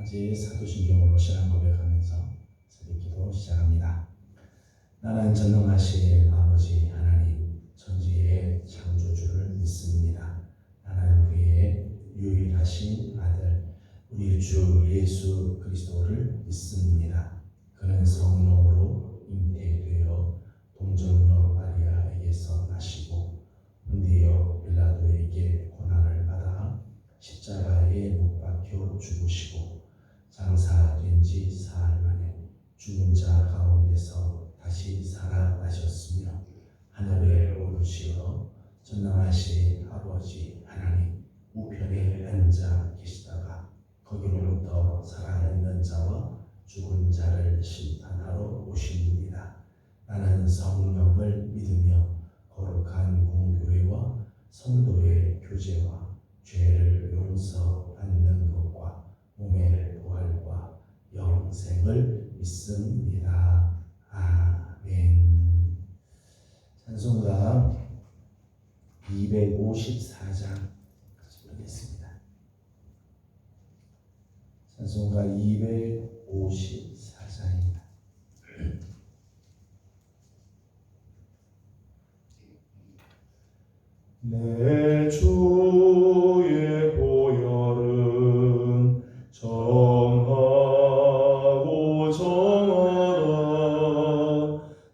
가지 사도신경으로 신앙 고백하면서 새벽기도 시작합니다. 나는 전능하신 아버지 하나님 천지의 창조주를 믿습니다. 나는 그의 유일하신 아들 우리 주 예수 그리스도를 믿습니다. 그는 성령으로 잉태되어 동정녀 마리아에게서 나시고 본디오 빌라도에게 고난을 받아 십자가에 못 박혀 죽으시고 장사된 지 사흘 만에 죽은 자 가운데서 다시 살아나셨으며 하늘에 오르시어 전능하신 아버지 하나님 우편에 앉아 계시다가 거기로부터 살아있는 자와 죽은 자를 심판하러 오십니다. 나는 성령을 믿으며 거룩한 공교회와 성도의 교제와 죄를 용서받는 것과 몸의 부활과 영생을 믿습니다. 아멘. 찬송가 254장 부르겠습니다. 찬송가 254장입니다. 내 주의 보혈은 정하고 정하다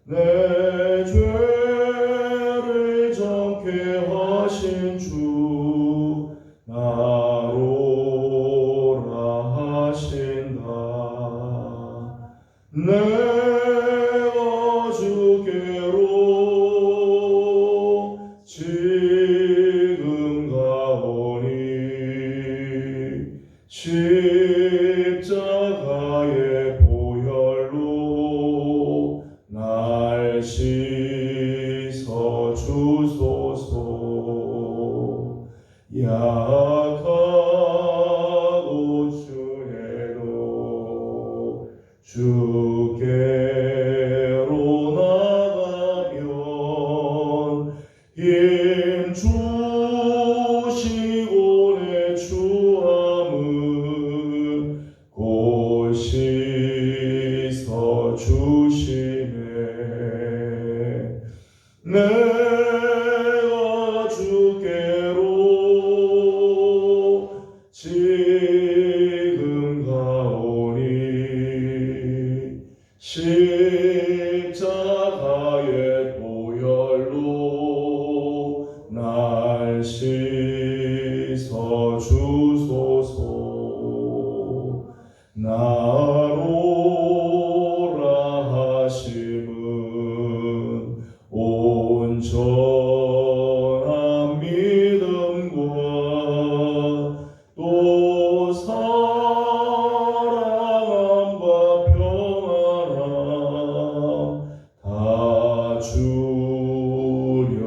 내 죄를 정케 하신 주 나로라 하신다. 내가 주께로 지금 가오니 십자가의 보혈로 날 씻어 주소서. 약하고 주해도 주께로 나가면 힘 주시고 내 주함은 곧 씻어 주시네. 내가 주께로 지금 가오니 십자가의 보혈로 날 씻어 주소서. 나로라 하심은 온전한 믿음과 또 사랑함과 평안함 다 주려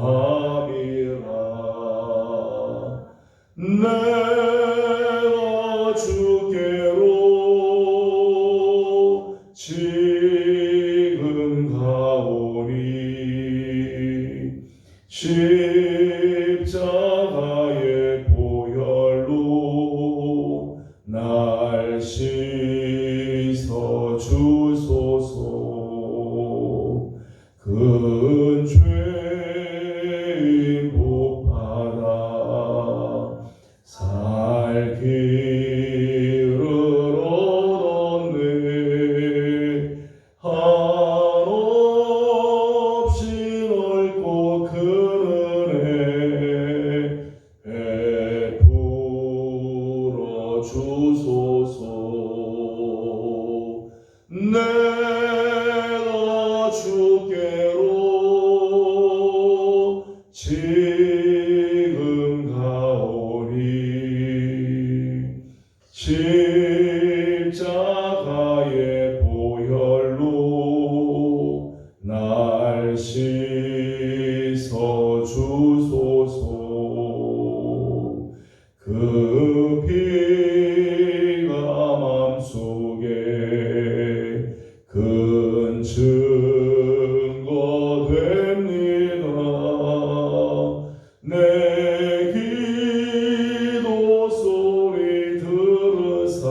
함이라. 내가 주께로 지금 가오니 십자가의 보혈로 날 씻어 주소서. 큰 죄인 복받아 살 길을 얻었네. 한없이 넓고 큰 은혜 베풀어 주소서. 내가 주께로 지금 가오니 십자가의 보혈로 날 씻어 주소서. 그 피가 맘속에 큰 증거 됩니다. 내 기도 소리 들으사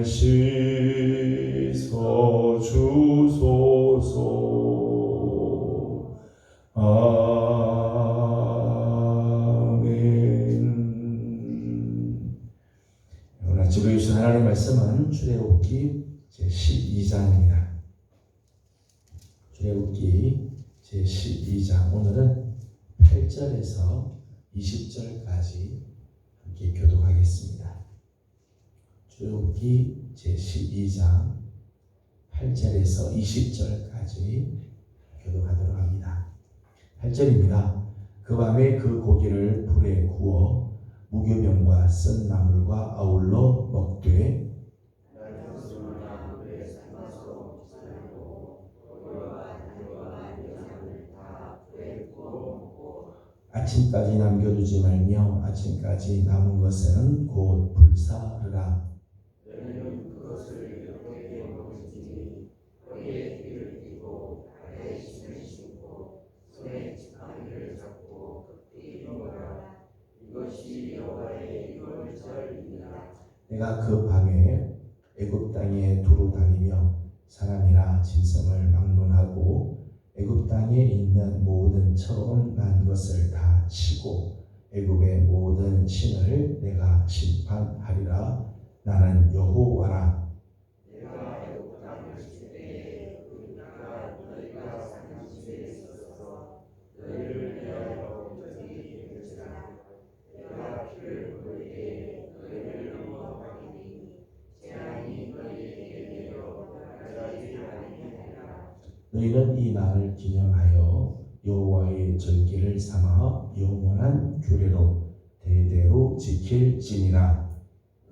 씻어 주소서. 아멘. 오늘 아침 우리 주신 하나님의 말씀은 출애굽기 제12장입니다. 출애굽기 제12장, 오늘은 8절에서 20절까지 함께 교독하겠습니다. 출애굽기 제12장 8절에서 20절까지 교독하도록 합니다. 8절입니다. 그 밤에 그 고기를 불에 구워 무교병과 쓴 나물과 아울러 먹되 아침까지 남겨두지 말며 아침까지 남은 것은 곧 불사르라. 너희는 그것을 여호와께 먹을지니 허리에 띠를 띠고 발에 신을 신고 손에 지팡이를 잡고 급히 먹어라. 이것이 여호와의 유월절이니라. 내가 그 밤에 애굽 땅에 두루 다니며 사람이나 짐승을 막론하고 애굽 땅에 있는 모든 처음 난 것을 다 치고 애굽의 모든 신을 내가 심판하리라. 나는 여호와라. 내가 애굽 땅을 칠 때에 그가 너희가 사는 집에 있어서 너희를 위하여 저기 될지라. 내가 피를 뿌릴 때에 너희를 넘어가리니 재앙이 너희에게 내려 가지 아니하리라. 너희는 이 날을 기념하여 여호와의 절기를 삼아 영원한 규례로 대대로 지킬지니라.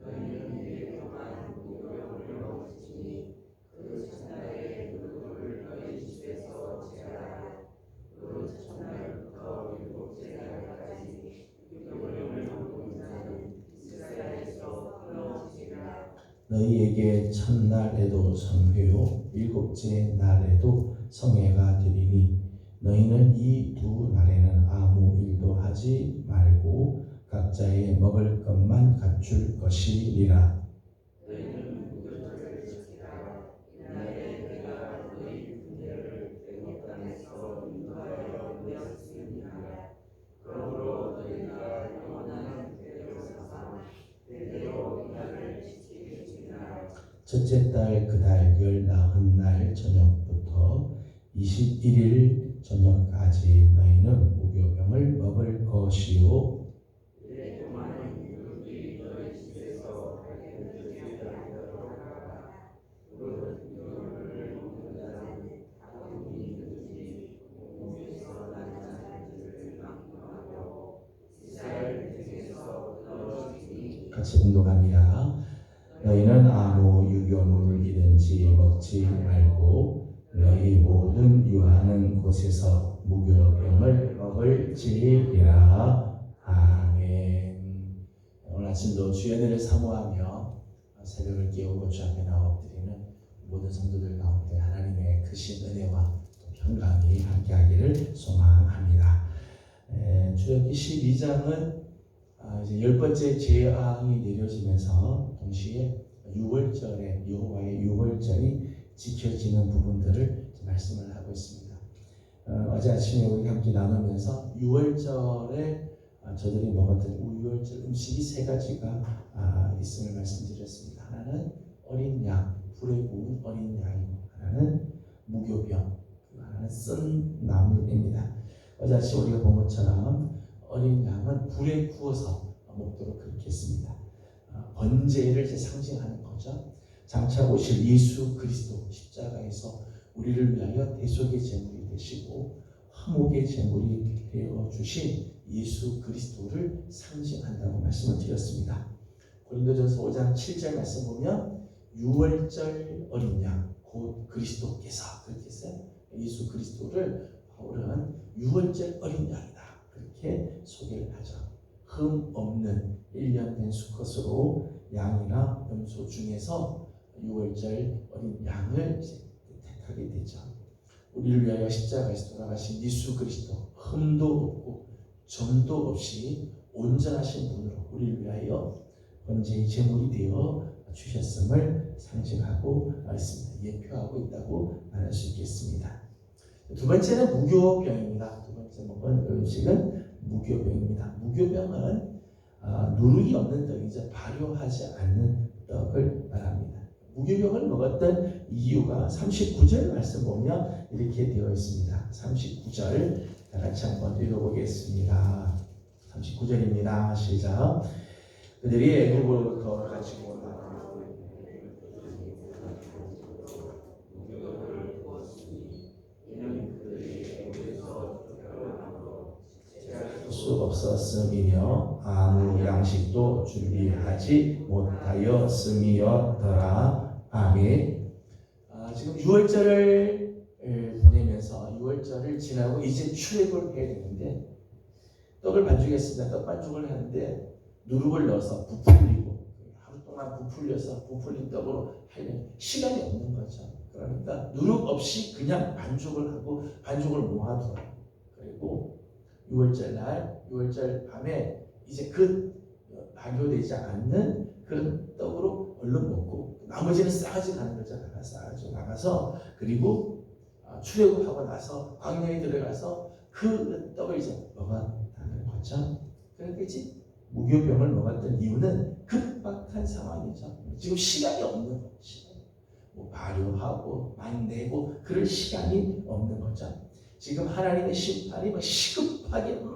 너희는 이래만 무교병을 먹을지니 그 첫날에 누구를 너희 집에서 제하라. 그 첫날부터 일곱째 날까지 무교병을 먹은 자는 이스라엘에서 끊어지리라. 너희에게 첫날에도 성회요 일곱째 날에도 성회가 되리니 너희는 이 두 날에는 아무 일도 하지 말고 각자의 먹을 것만 갖출 것이니라. 너희는 무교절을 지키라. 이날에 내가 너희 군대를 애굽 땅에서 인도하여 내었음이니라. 그러므로 너희가 영원한 규례로 삼아 대대로 이날을 지킬지니라. 첫째 달 그 달 19날 저녁부터 21일 저녁까지 너희는 무교병을 먹을 것이요. 이래 동안 유혹이 너희 집에서 발견되지 않도록 무교를 먹는 자는 아무리 있는지 몸에서 난 자들을 막론하고 이스라엘 중에서 끊어지니. 같이 운동합니다. 너희는 아무 유교물이든지 먹지 말고 너희 모든 유하는 곳에서 무교병을 먹을지니라. 아멘. 오늘 아침도 주의 은혜를 사모하며 새벽을 깨우고 주 앞에 나와 엎드리는 모든 성도들 가운데 하나님의 크신 은혜와 평강이 함께하기를 소망합니다. 출애굽기 12장은 이제 10번째 재앙이 내려지면서 동시에 유월절에 여호와의 유월절이 지켜지는 부분들을 말씀을 하고 있습니다. 어제 아침에 우리 함께 나누면서 유월절에 저들이 먹었던 유월절 음식이 세 가지가 있음을 말씀드렸습니다. 하나는 어린 양, 불에 구운 어린 양이고, 하나는 무교병, 그리고 하나는 쓴 나물입니다. 어제 아침 우리가 본 것처럼 어린 양은 불에 구워서 먹도록 그렇게 했습니다. 번제를 이제 상징하는 거죠. 장차 오실 예수 그리스도 십자가에서 우리를 위하여 대속의 제물이 되시고 화목의 제물이 되어 주신 예수 그리스도를 상징한다고 말씀을 드렸습니다. 고린도전서 5장 7절 말씀 보면 유월절 어린 양 곧 그리스도께서, 그렇게 했어요. 예수 그리스도를 바울은 유월절 어린 양이다 그렇게 소개를 하죠. 흠 없는 1년 된 수컷으로 양이나 염소 중에서 유월절 어린 양을 택하게 되죠. 우리를 위하여 십자가에서 돌아가신 예수 그리스도, 흠도 없고 점도 없이 온전하신 분으로 우리를 위하여 번제의 제물이 되어 주셨음을 상징하고 있습니다. 예표하고 있다고 말할 수 있겠습니다. 두 번째는 무교병입니다. 두 번째 먹은 음식은 무교병입니다. 무교병은 누룩이 없는 떡이죠. 발효하지 않는 떡을 말합니다. 무교병을 먹었던 이유가 39절 말씀 보면 이렇게 되어 있습니다. 39절 다 같이 한번 읽어보겠습니다. 39절입니다. 시작. 그들이 애굽으로부터 가지고 온 수 없었음이며 아무 양식도 준비하지 못하였음이었더라. 아멘. 지금 6월절을 보내면서 6월절을 지나고 이제 출애굽을 해야 되는데 떡을 반죽했습니다. 떡 반죽을 하는데 누룩을 넣어서 부풀리고 하루 동안 부풀려서 부풀린 떡으로 하려면 시간이 없는 거죠. 그러니까 누룩 없이 그냥 반죽을 하고 반죽을 모아둬요. 그리고 6월절 날, 6월절 밤에 이제 그 발효되지 않는 그런 떡으로 얼른 먹고 나머지는 싸가지 가는 거죠. 나가서 그리고 출애굽하고 나서 광야에 들어가서 그 떡을 이제 먹었다는 거죠. 그러니까 이제 무교병을 먹었던 이유는 급박한 상황이죠. 지금 시간이 없는 시간. 발효하고 만내고 그럴 시간이 없는 거죠. 지금 하나님의 심판이 시급하게 막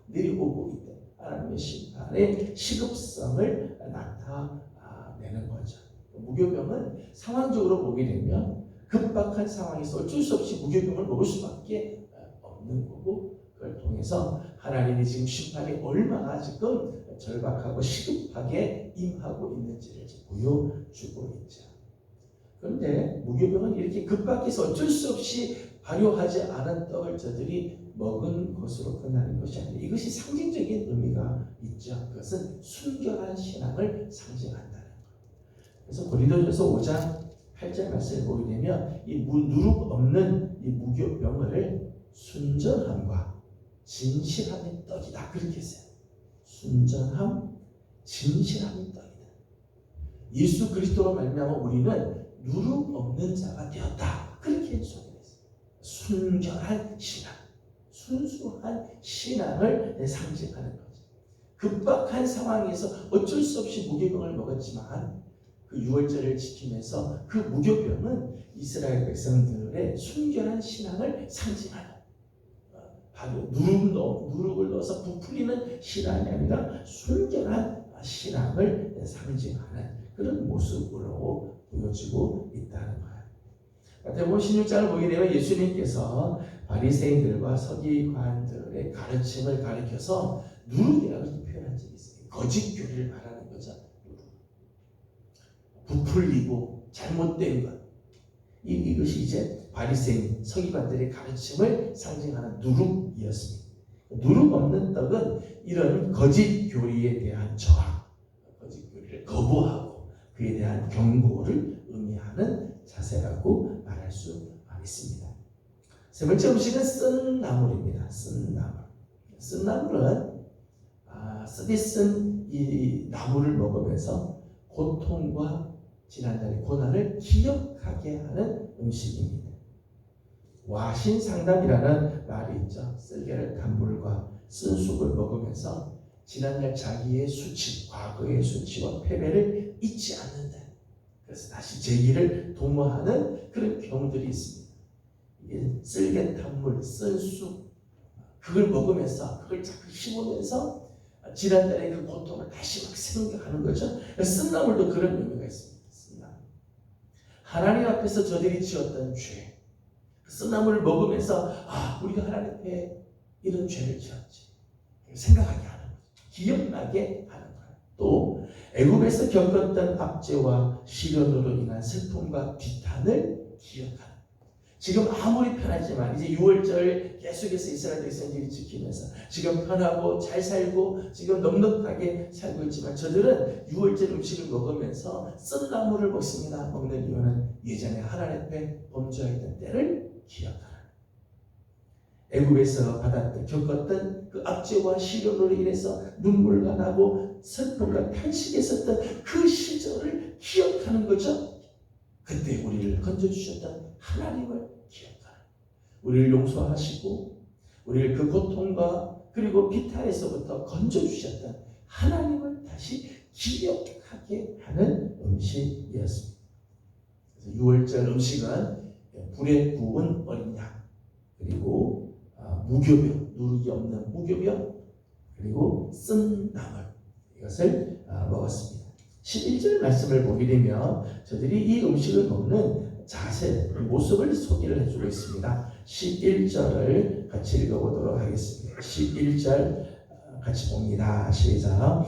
내려오고 있다. 하나님의 심판의 시급성을 나타내는 거죠. 무교병은 상황적으로 보게 되면 급박한 상황에서 어쩔 수 없이 무교병을 먹을 수밖에 없는 거고 그걸 통해서 하나님이 지금 심판이 얼마나 지금 절박하고 시급하게 임하고 있는지를 보여주고 있죠. 그런데 무교병은 이렇게 급박해서 어쩔 수 없이 발효하지 않은 떡을 저들이 먹은 것으로 끝나는 것이 아니라 이것이 상징적인 의미가 있죠. 그것은 순결한 신앙을 상징한다는 것. 그래서 고린도전서 5장 8절 말씀을 보게 되면 이 누룩 없는 이 무교병을 순전함과 진실함의 떡이다 그렇게 했어요. 순전함, 진실함의 떡이다. 예수 그리스도로 말미암아 우리는 누룩 없는 자가 되었다 그렇게 소개했어요. 순결한 신앙, 순수한 신앙을 상징하는 거죠. 급박한 상황에서 어쩔 수 없이 무교병을 먹었지만 그 6월절을 지키면서 그 무교병은 이스라엘 백성들의 순결한 신앙을 상징하는 바로 누룩을 넣어서 부풀리는 신앙이 아니라 순결한 신앙을 상징하는 그런 모습으로 보여지고 있다는 거예요. 마태복음 16장을 보게 되면 예수님께서 바리새인들과 서기관들의 가르침을 가리켜서 누룩이라고 표현한 적이 있어요. 거짓 교리를 말하는 거죠. 부풀리고 잘못된 것. 이것이 이제 바리새인 서기관들의 가르침을 상징하는 누룩이었습니다. 누룩 없는 떡은 이런 거짓 교리에 대한 저항, 거짓 교리를 거부하고 그에 대한 경고를 의미하는 자세라고 말할 수 있습니다. 세 번째 음식은 쓴 나물입니다. 쓴 나물. 쓴 나물은 쓰디 쓴 이 나물을 먹으면서 고통과 지난날의 고난을 기억하게 하는 음식입니다. 와신상담이라는 말이 있죠. 쓸개를 단물과 쓴 쑥을 먹으면서 지난날 자기의 수치, 과거의 수치와 패배를 잊지 않는다. 그래서 다시 재기를 도모하는 그런 경우들이 있습니다. 이게 쓸개 단물, 쓴 쑥 그걸 먹으면서 그걸 자꾸 씹으면서 지난날의 그 고통을 다시 막 생각하는 거죠. 쓴 나물도 그런 의미가 있습니다. 쓴 나물. 하나님 앞에서 저들이 지었던 죄, 쓴 나물을 먹으면서 우리가 하나님 앞에 이런 죄를 지었지 생각하게 하는 거죠. 기억나게 하는 거예요. 또 애굽에서 겪었던 압제와 시련으로 인한 슬픔과 비탄을 기억하는. 지금 아무리 편하지만 이제 6월절 계속해서 이스라엘 백성들이 지키면서 지금 편하고 잘 살고 지금 넉넉하게 살고 있지만 저들은 6월절 음식을 먹으면서 쓴 나물을 먹습니다. 먹는 이유는 예전에 하나님 앞에 범죄했던 때를 기억하는. 애굽에서 겪었던 그 압제와 시련으로 인해서 눈물과 나고 슬픔과 탄식했었던 그 시절을 기억하는 거죠. 그때 우리를 건져주셨던 하나님을 기억하는, 우리를 용서하시고 우리를 그 고통과 그리고 비탈에서부터 건져주셨던 하나님을 다시 기억하게 하는 음식이었습니다. 그래서 유월절 음식은 불에 구운 어린 양, 그리고 무교병, 누룩이 없는 무교병, 그리고 쓴 나물, 이것을 먹었습니다. 11절 말씀을 보게 되면 저들이 이 음식을 먹는 자세, 모습을 소개를 해주고 있습니다. 11절을 같이 읽어보도록 하겠습니다. 11절 같이 봅니다. 시작.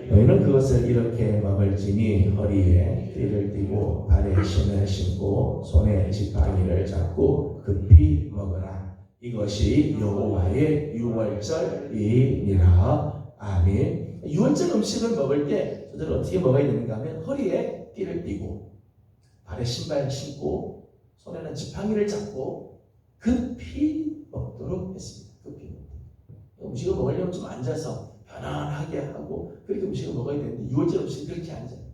너희는 그것을 이렇게 먹을지니 허리에 띠를 띠고 발에 신을 신고 손에 지팡이를 잡고 급히 먹으라. 이것이 여호와의 유월절이니라. 아멘. 유월절 음식을 먹을 때 저들은 어떻게 먹어야 되는가 하면 허리에 띠를 띠고 발에 신발 신고 손에는 지팡이를 잡고 급히 먹도록 했습니다. 급히 먹도록. 음식을 먹으려면 좀 앉아서 편안하게 하고 그렇게 음식을 먹어야 되는데 유월절 음식은 그렇게 앉아요.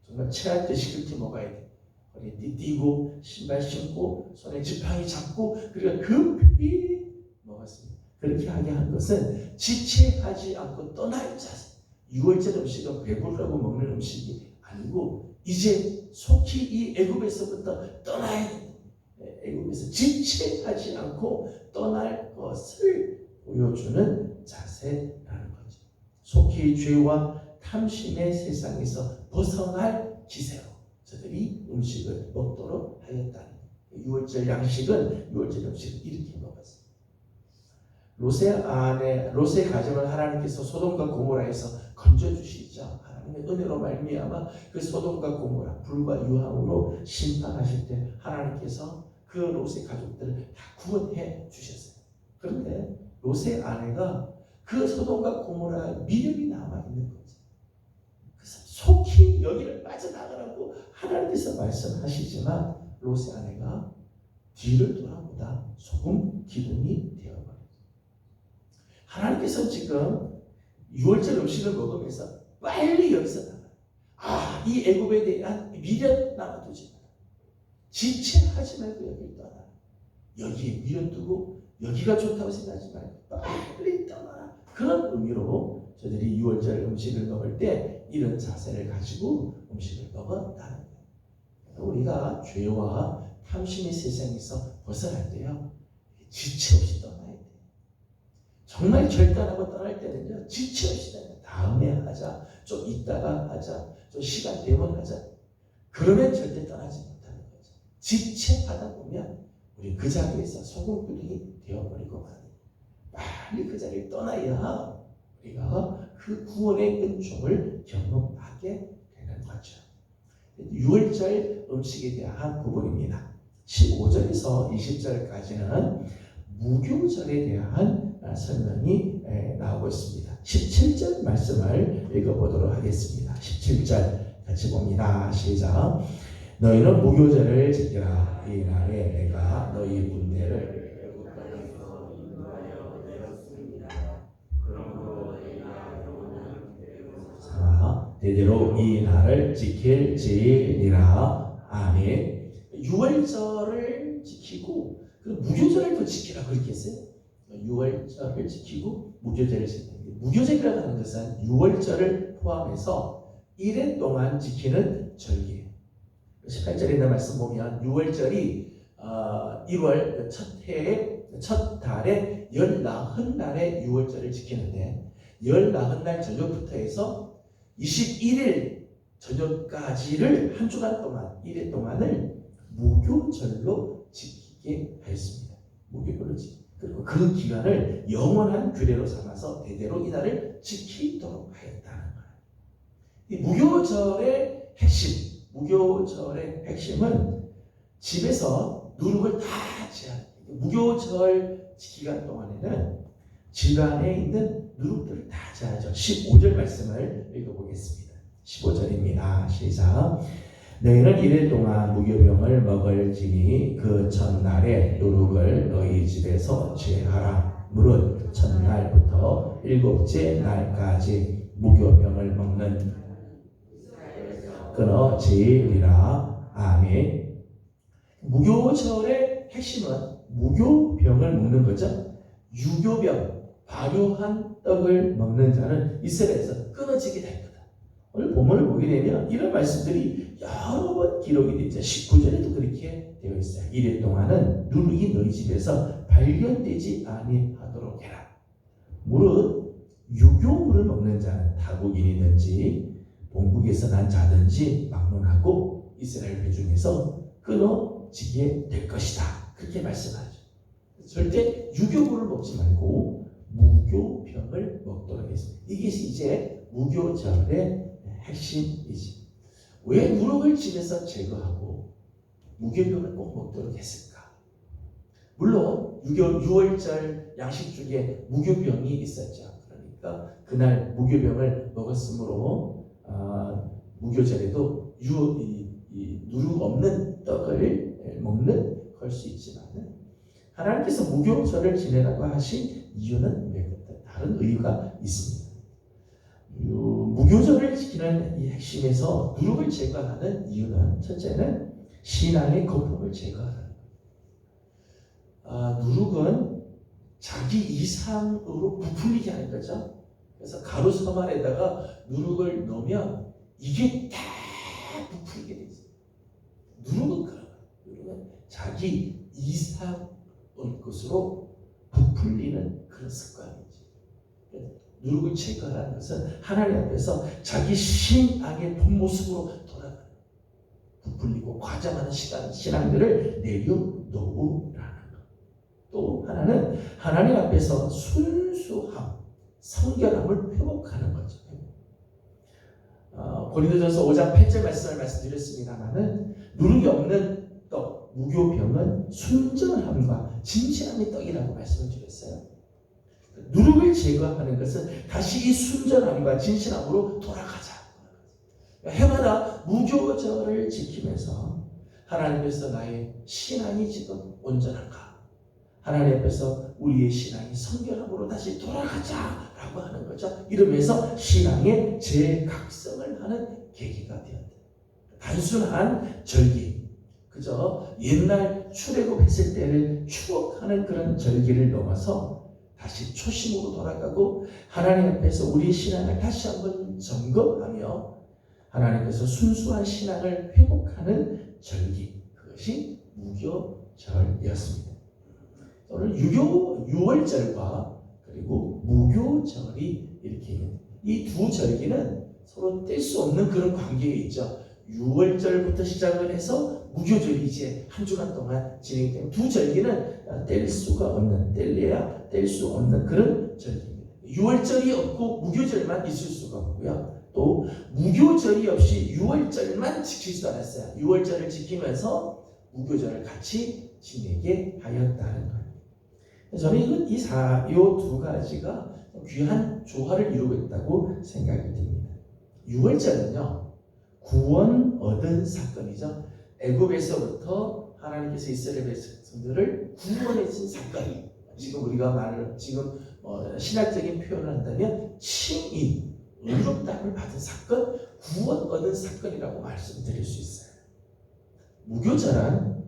정말 체할 듯이 그렇게 먹어야 돼. 허리에 띠 띠고 신발 신고 손에 지팡이 잡고 그리고 급히 먹었습니다. 그렇게 하게 한 것은 지체하지 않고 떠날 자세. 유월절 음식은 배부르라고 먹는 음식이 아니고 이제 속히 이 애굽에서부터 떠나야 된다. 애굽에서 지체하지 않고 떠날 것을 보여주는 자세라는 거죠. 속히 죄와 탐심의 세상에서 벗어날 기세로 저들이 음식을 먹도록 하였다는 거예요. 유월절 양식은 유월절 음식을 이렇게 먹었어요. 롯의 가정을 하나님께서 소돔과 고모라에서 건져주시죠. 하나님의 은혜로 말미암아 그 소돔과 고모라 불과 유황으로 심판하실 때 하나님께서 그 롯의 가족들을 다 구원해 주셨어요. 그런데 롯의 아내가 그 소돔과 고모라의 미련이 남아있는 거죠. 그래서 속히 여기를 빠져나가라고 하나님께서 말씀하시지만 롯의 아내가 뒤를 돌아보다 소금 기둥이 되어버렸어요. 하나님께서 지금 유월절 음식을 먹으면서 빨리 여기서 나가. 이 애굽에 대한 미련 남아두지 마라. 지체하지 말고 여기를 떠나라. 여기에 미련 두고 여기가 좋다고 생각하지 말고 빨리 떠나라. 그런 의미로 저들이 유월절 음식을 먹을 때 이런 자세를 가지고 음식을 먹었다는 거예요. 우리가 죄와 탐심의 세상에서 벗어날 때요, 지체 없이 떠나야 돼요. 정말 결단하고 떠날 때는요, 지체 없이 떠나야 돼요. 다음에 하자, 좀 이따가 하자, 좀 시간 되면 하자. 그러면 절대 떠나지 못하는 거죠. 지체하다 보면 우리 그 자리에서 소금구덩이 되어버리고 말이에요. 빨리 그 자리를 떠나야 우리가 그 구원의 은총을 경험하게 되는 거죠. 유월절 음식에 대한 부분입니다. 15절에서 20절까지는 무교절에 대한 설명이 나오고 있습니다. 17절 말씀을 읽어보도록 하겠습니다. 17절 같이 봅니다. 시작. 너희는 무교절을 지키라. 이 날에 내가 너희 문제를 대대로 이 날을 지킬지니라. 아멘. 유월절을 지키고 무교절을 또 지키라 그렇게 했어요. 유월절을 지키고 무교절을 지키라. 무교절이라고 하는 것은 유월절을 포함해서 1회 동안 지키는 절기예요. 18절에 있는 말씀 보면 유월절이 1월 첫 달에 40날에 유월절을 지키는데 40날 저녁부터 해서 21일 저녁까지를 한 주간 동안 1회 동안을 무교절로 지키게 하였습니다. 무교절로 지키고 그리고 그 기간을 영원한 규례로 삼아서 대대로 이날을 지키도록 하였다는 거예요. 이 무교절의 핵심은 집에서 누룩을 다 제한. 무교절 기간 동안에는 집안에 있는 누룩들을 다 제하죠. 15절 말씀을 읽어보겠습니다. 15절입니다. 시작. 너희는 1일 동안 무교병을 먹을지니 그 첫날에 누룩을 너희 집에서 제하라. 무릇 첫날부터 7째 날까지 무교병을 먹는 끊어지리라. 아멘. 무교절의 핵심은 무교병을 먹는 거죠. 유교병, 발효한 떡을 먹는 자는 이스라엘에서 끊어지게 될 거다. 오늘 본문을 보게 되면 이런 말씀들이 여러 번 기록이 되죠. 19절에도 그렇게 되어 있어요. 이래 동안은 누룩이 너희 집에서 발견되지 아니하도록 해라. 물은 유교물을 먹는 자는 타국인이든지 본국에서 난 자든지 막론하고 이스라엘 회중에서 끊어지게 될 것이다. 그렇게 말씀하죠. 절대 유교물을 먹지 말고 무교병을 먹도록 했습니다. 이것이 이제 무교절의 핵심이지. 왜 누룩을 집에서 제거하고 무교병을 꼭 먹도록 했을까? 물론 6월절 양식 중에 무교병이 있었죠. 그러니까 그날 무교병을 먹었으므로 무교절에도 누룩 없는 떡을 먹는 걸 수 있지만 하나님께서 무교절을 지내라고 하신 이유는 다른 이유가 있습니다. 무교절을 지키는 이 핵심에서 누룩을 제거하는 이유는 첫째는 신앙의 거품을 제거하는 거예요. 누룩은 자기 이상으로 부풀리게 하는 거죠. 그래서 가루 서말에다가 누룩을 넣으면 이게 다 부풀리게 돼 있어요. 누룩은 그런 거예요. 누룩은 자기 이상의 것으로 부풀리는 그런 습관이지. 누룩을 제거하는 것은 하나님 앞에서 자기 신앙의 본 모습으로 돌아가는 부풀리고 과장하는 신앙들을 내려놓으라는 것. 또 하나는 하나님 앞에서 순수함, 성결함을 회복하는 거죠. 고린도전서 5장 8절 말씀을 말씀드렸습니다만은 누룩이 없는 떡, 무교병은 순전함과 진실함의 떡이라고 말씀을 드렸어요. 누룩을 제거하는 것은 다시 이 순전함과 진실함으로 돌아가자. 해마다 무교절을 지키면서 하나님 앞에서 나의 신앙이 지금 온전한가? 하나님 앞에서 우리의 신앙이 성결함으로 다시 돌아가자라고 하는 거죠. 이러면서 신앙의 재각성을 하는 계기가 되었다. 단순한 절기, 그저 옛날 출애굽했을 때를 추억하는 그런 절기를 넘어서 다시 초심으로 돌아가고 하나님 앞에서 우리의 신앙을 다시 한번 점검하며 하나님께서 순수한 신앙을 회복하는 절기, 그것이 무교절이었습니다. 오늘 6월절과 그리고 무교절이 이렇게 있는 이 두 절기는 서로 뗄 수 없는 그런 관계에 있죠. 6월절부터 시작을 해서 무교절이 이제 한 주간 동안 진행되는 두 절기는 뗄 수가 없는, 뗄래야 뗄 수 없는 그런 절기입니다. 6월절이 없고 무교절만 있을 수가 없고요. 또 무교절이 없이 6월절만 지키지도 않았어요. 6월절을 지키면서 무교절을 같이 지내게 하였다는 거예요. 저는 이 두 가지가 귀한 조화를 이루고 있다고 생각이 듭니다. 6월절은요, 구원 얻은 사건이죠. 애굽에서부터 하나님께서 이스라엘 백성들을 구원해 준 사건이 지금 우리가 신학적인 표현을 한다면 칭의, 의롭다함을 받은 사건, 구원 얻은 사건이라고 말씀드릴 수 있어요. 무교절은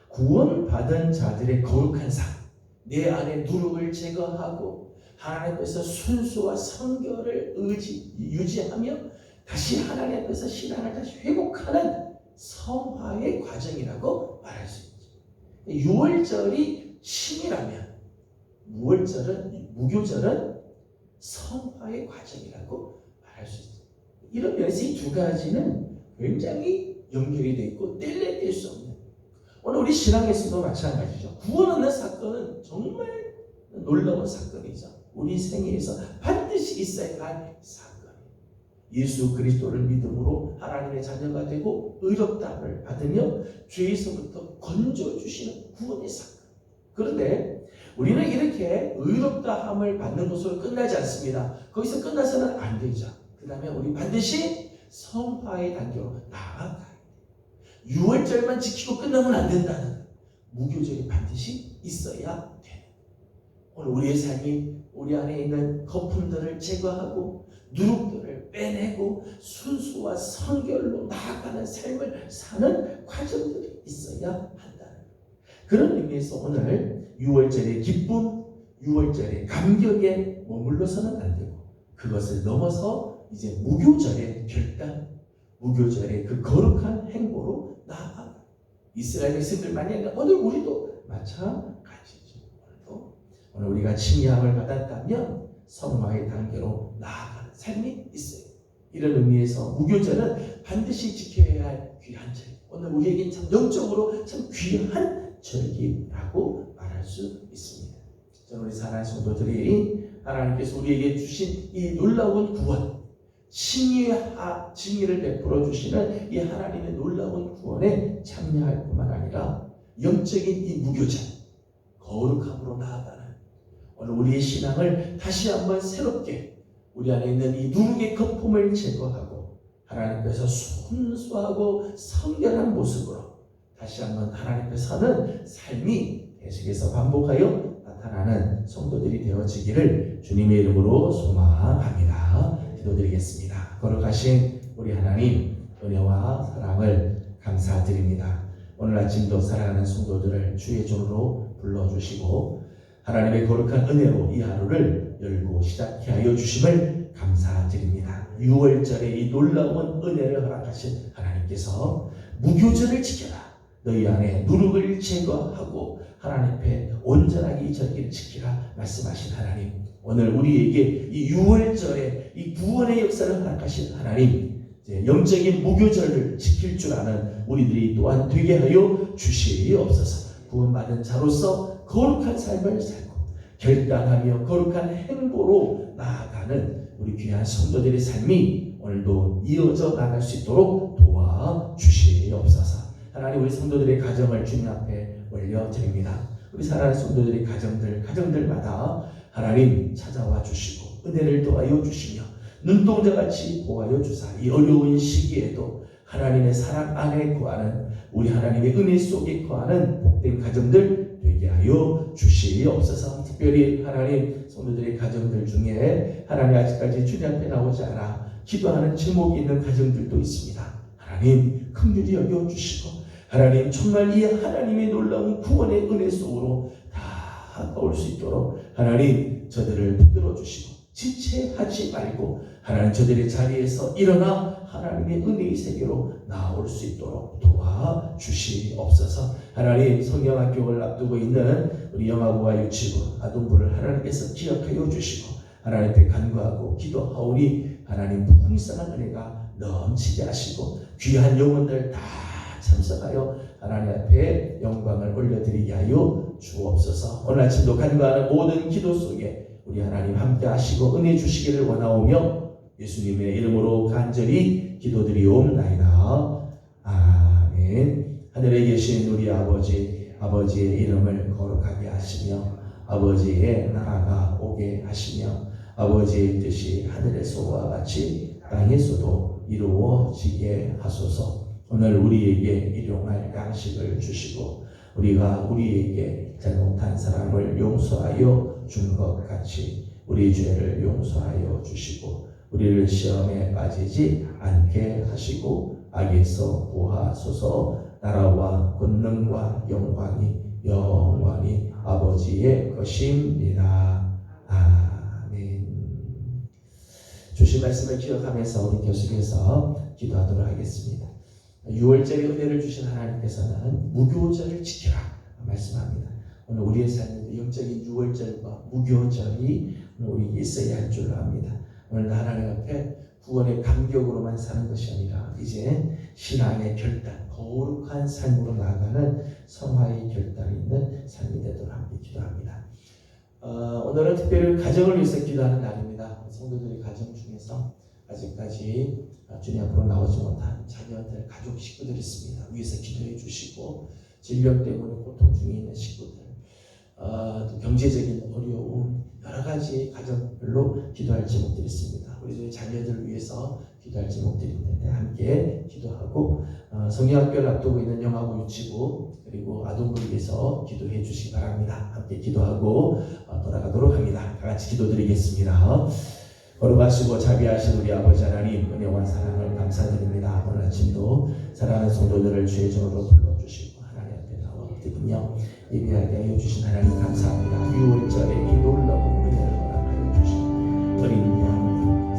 구원받은 자들의 거룩한 삶, 내 안에 누룩을 제거하고 하나님 앞에서 순수와 성결을 유지하며 다시 하나님 앞에서 신앙을 다시 회복하는 성화의 과정이라고 말할 수 있죠. 6월절이 신이라면 무교절은 성화의 과정이라고 말할 수 있죠. 이런 면에서 이 두 가지는 굉장히 연결이 되어 있고 뗄 수 없는, 오늘 우리 신앙에서도 마찬가지죠. 구원 얻는 사건은 정말 놀라운 사건이죠. 우리 생애에서 반드시 있어야 할 사건. 예수 그리스도를 믿음으로 하나님의 자녀가 되고 의롭다함을 받으며 죄에서부터 건져주시는 구원의 사건. 그런데 우리는 이렇게 의롭다함을 받는 것으로 끝나지 않습니다. 거기서 끝나서는 안 되죠. 그 다음에 우리 반드시 성화의 단계로 나아가야 돼요. 6월절만 지키고 끝나면 안 된다는 무교절이 반드시 있어야 돼요. 오늘 우리의 삶이 우리 안에 있는 거품들을 제거하고 누룩들을 빼내고 순수와 성결로 나아가는 삶을 사는 과정들이 있어야 한다는 그런 의미에서 오늘 6월절의 기쁨, 6월절의 감격에 머물러서는 안 되고 그것을 넘어서 이제 무교절의 결단, 무교절의 그 거룩한 행보로 나아가는 이스라엘 백성들만이 아니라 오늘 우리도 마찬가지죠. 오늘 우리가 칭의함을 받았다면 성화의 단계로 나아가는 삶이 있어요. 이런 의미에서 무교절은 반드시 지켜야 할 귀한 절. 오늘 우리에게 참 영적으로 참 귀한 절기라고 말할 수 있습니다. 저는 우리 사랑하는 성도들이 하나님께서 우리에게 주신 이 놀라운 구원, 칭의를 베풀어 주시는 이 하나님의 놀라운 구원에 참여할 뿐만 아니라 영적인 이 무교절, 거룩함으로 나아가는 오늘 우리의 신앙을 다시 한번 새롭게 우리 안에 있는 이 누룩의 거품을 제거하고 하나님께서 순수하고 성결한 모습으로 다시 한번 하나님께 서는 삶이 계속해서 반복하여 나타나는 성도들이 되어지기를 주님의 이름으로 소망합니다. 기도드리겠습니다. 거룩하신 우리 하나님 은혜와 사랑을 감사드립니다. 오늘 아침도 사랑하는 성도들을 주의 종으로 불러주시고 하나님의 거룩한 은혜로 이 하루를 열고 시작케 하여 주심을 감사드립니다. 6월절에 이 놀라운 은혜를 허락하신 하나님께서 무교절을 지켜라. 너희 안에 누룩을 제거하고 하나님 앞에 온전하게 이 절기를 지키라 말씀하신 하나님, 오늘 우리에게 이 6월절에 이 구원의 역사를 허락하신 하나님, 이제 영적인 무교절을 지킬 줄 아는 우리들이 또한 되게 하여 주시옵소서. 구원받은 자로서 거룩한 삶을 살고 결단하며 거룩한 행보로 나아가는 우리 귀한 성도들의 삶이 오늘도 이어져 나갈 수 있도록 도와주시옵소서. 하나님, 우리 성도들의 가정을 주님 앞에 올려드립니다. 우리 사랑하는 성도들의 가정들마다 하나님 찾아와 주시고 은혜를 더하여 주시며 눈동자같이 보아여 주사 이 어려운 시기에도 하나님의 사랑 안에 거하는 우리 하나님의 은혜 속에 거하는 복된 가정들 되게 하여 주시옵소서. 특별히 하나님 성도들의 가정들 중에 하나님 아직까지 주님 앞에 나오지 않아 기도하는 제목이 있는 가정들도 있습니다. 하나님 긍휼히 여겨주시고 하나님 정말 이 하나님의 놀라운 구원의 은혜 속으로 다가올 수 있도록 하나님 저들을 붙들어 주시고 지체하지 말고 하나님 저들의 자리에서 일어나 하나님의 은혜의 세계로 나올 수 있도록 도와주시옵소서. 하나님 성경학교를 앞두고 있는 우리 영아부와 유치부 아동부를 하나님께서 기억하여 주시고 하나님 앞에 간구하고 기도하오니 하나님 풍성한 은혜가 넘치게 하시고 귀한 영혼들 다 참석하여 하나님 앞에 영광을 올려드리게 하여 주옵소서. 오늘 아침도 간구하는 모든 기도 속에 우리 하나님 함께 하시고 은혜 주시기를 원하오며 예수님의 이름으로 간절히 기도드리옵나이다. 아멘. 하늘에 계신 우리 아버지의 이름을 거룩하게 하시며 아버지의 나라가 오게 하시며 아버지의 뜻이 하늘에서와 같이 땅에서도 이루어지게 하소서. 오늘 우리에게 일용할 양식을 주시고 우리가 우리에게 잘못한 사람을 용서하여 준 것 같이 우리 죄를 용서하여 주시고 우리를 시험에 빠지지 않게 하시고 악에서 구하소서. 나라와 권능과 영광이 영원히 아버지의 것입니다. 아멘. 주신 말씀을 기억하면서 우리 계속해서 기도하도록 하겠습니다. 6월절의 은혜를 주신 하나님께서는 무교절을 지키라 말씀합니다. 오늘 우리의 삶에도 영적인 6월절과 무교절이 우리에게 있어야 할 줄로 압니다. 오늘 하나님 앞에 구원의 감격으로만 사는 것이 아니라 이제 신앙의 결단, 거룩한 삶으로 나아가는 성화의 결단이 있는 삶이 되도록 함께 기도합니다. 오늘은 특별히 가정을 위해서 기도하는 날입니다. 성도들의 가정 중에서 아직까지 주님 앞으로 나오지 못한 자녀들, 가족, 식구들이 있습니다. 위에서 기도해 주시고 질병 때문에 고통 중에 있는 식구들, 또 경제적인 어려움, 여러 가지 가정별로 기도할 제목들이 있습니다. 우리 자녀들을 위해서 기도할 제목들이 있는데 함께 기도하고 성경학교를 앞두고 있는 영아부 유치부 그리고 아동부를 위해서 기도해 주시기 바랍니다. 함께 기도하고 돌아가도록 합니다. 다 같이 기도드리겠습니다. 거룩하시고 자비하신 우리 아버지 하나님, 은혜와 사랑을 감사드립니다. 오늘 아침도 사랑하는 성도들을 주의 전으로 불러주시고 하나님 앞에 나와 엎드리며 예배하게 하여 주신 하나님 감사합니다. 6월절에 이 놀라운 은혜를 허락하여 주신 어린 양